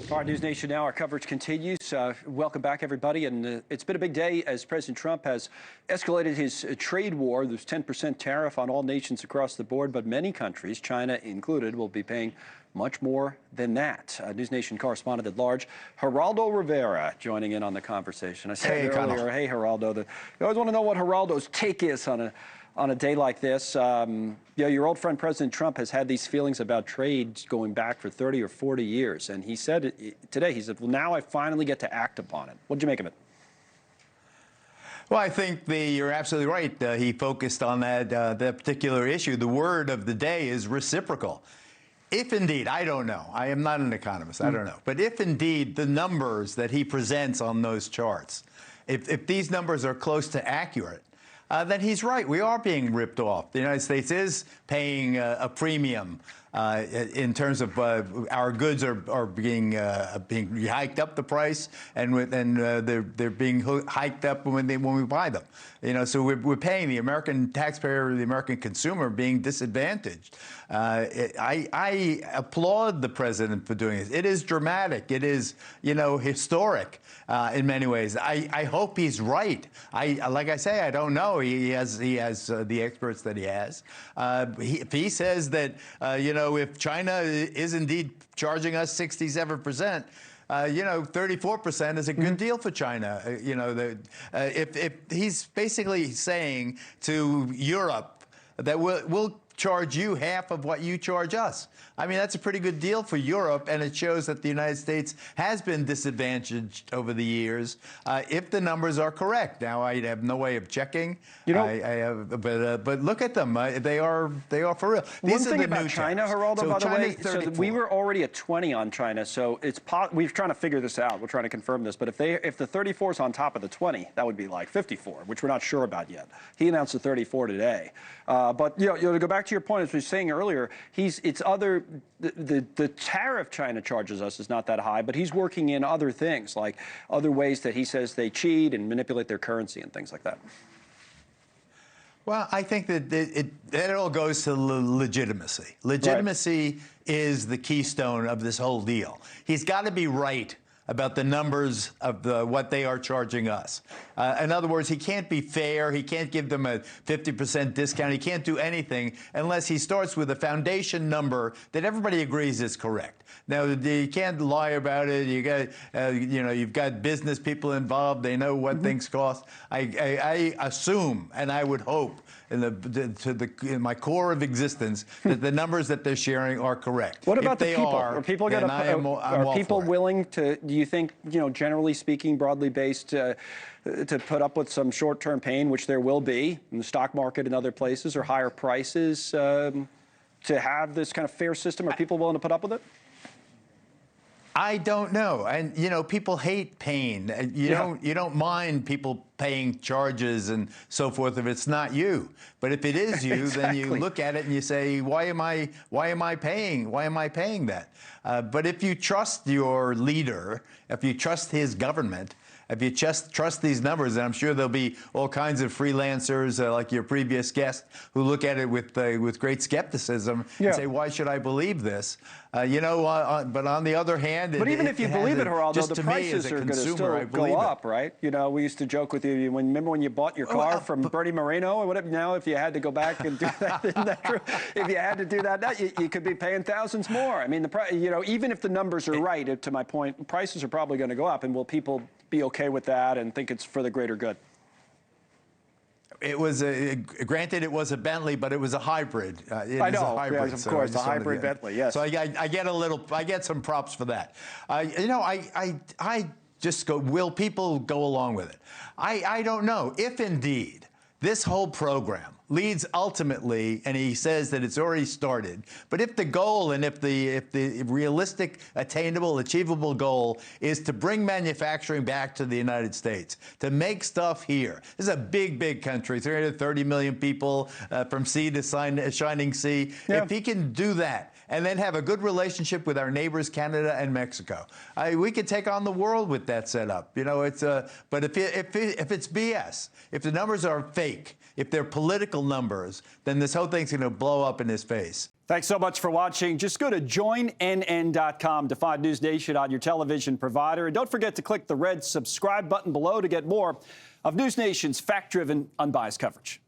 All right, NewsNation Now, our coverage continues. Welcome back, everybody. And it's been a big day as President Trump has escalated his trade war. There's 10% tariff on all nations across the board, but many countries, China included, will be paying much more than that. NewsNation correspondent-at-large, Geraldo Rivera, joining in on the conversation. I said earlier, hey, Geraldo. You always want to know what Geraldo's take is on a day like this. Your old friend President Trump has had these feelings about trade going back for 30 or 40 years. And he said today, he said, well, now I finally get to act upon it. What did you make of it? Well, I think you're absolutely right. He focused on that particular issue. The word of the day is reciprocal. If indeed, I don't know, I am not an economist, I don't know, but if indeed the numbers that he presents on those charts, if these numbers are close to accurate, then he's right. We are being ripped off. The United States is paying a premium in terms of our goods are being hiked up the price, and they're being hiked up when we buy them. You know, so we're paying the American taxpayer, the American consumer, being disadvantaged. I applaud the president for doing this. It is dramatic. It is, historic in many ways. I hope he's right. Like I say, I don't know. He has the experts that he has. If he says that, if China is indeed charging us 67%, 34% is a good deal for China. If he's basically saying to Europe that we'll charge you half of what you charge us. I mean, that's a pretty good deal for Europe, and it shows that the United States has been disadvantaged over the years, if the numbers are correct. Now, I have no way of checking. But look at them. They are for real. One thing about China, Geraldo, by the way, so we were already at 20 on China, so we're trying to figure this out. We're trying to confirm this, but if the 34 is on top of the 20, that would be like 54, which we're not sure about yet. He announced the 34 today. But to go back to your point, as we were saying earlier, the tariff China charges us is not that high, but he's working in other things, like other ways that he says they cheat and manipulate their currency and things like that. Well, I think that it all goes to legitimacy. Legitimacy is the keystone of this whole deal. He's got to be right about the numbers of what they are charging us. In other words, he can't be fair. He can't give them a 50% discount. He can't do anything unless he starts with a foundation number that everybody agrees is correct. Now, you can't lie about it. You got, you've got business people involved. They know what things cost. I assume, and I would hope, in my core of existence, that the numbers that they're sharing are correct. What about the people? Are people willing to? Do you think, generally speaking, broadly based, to put up with some short-term pain, which there will be in the stock market and other places, or higher prices, to have this kind of fair system? Are people willing to put up with it? I don't know. And, people hate pain. You don't mind people paying charges and so forth if it's not you. But if it is you, then you look at it and you say, why am I paying that? But if you trust your leader, if you trust his government, if you just trust these numbers, and I'm sure there'll be all kinds of freelancers like your previous guest who look at it with great skepticism and say, why should I believe this? But on the other hand, even if you believe it, Geraldo, the prices are going to still go up, right? We used to joke with you. Remember when you bought your car from Bernie Moreno or whatever? Now, if you had to go back and do that, isn't that true? If you had to do that, now you could be paying thousands more. I mean, even if the numbers are right, to my point, prices are probably going to go up, and will people be okay with that and think it's for the greater good? It was granted, it was a Bentley, but it was a hybrid. I know, yes, of course, a hybrid Bentley. Yes. So I get some props for that. I just go, will people go along with it? I don't know. If indeed this whole program leads ultimately, and he says that it's already started, but if the goal and if the realistic, attainable, achievable goal is to bring manufacturing back to the United States, to make stuff here. This is a big, big country, 330 million people from sea to shining sea. Yeah. If he can do that, and then have a good relationship with our neighbors, Canada and Mexico. We could take on the world with that setup. You know, but if it's BS, if the numbers are fake, if they're political numbers, then this whole thing's going to blow up in his face. Thanks so much for watching. Just go to joinnn.com to find NewsNation on your television provider. And don't forget to click the red subscribe button below to get more of NewsNation's fact-driven, unbiased coverage.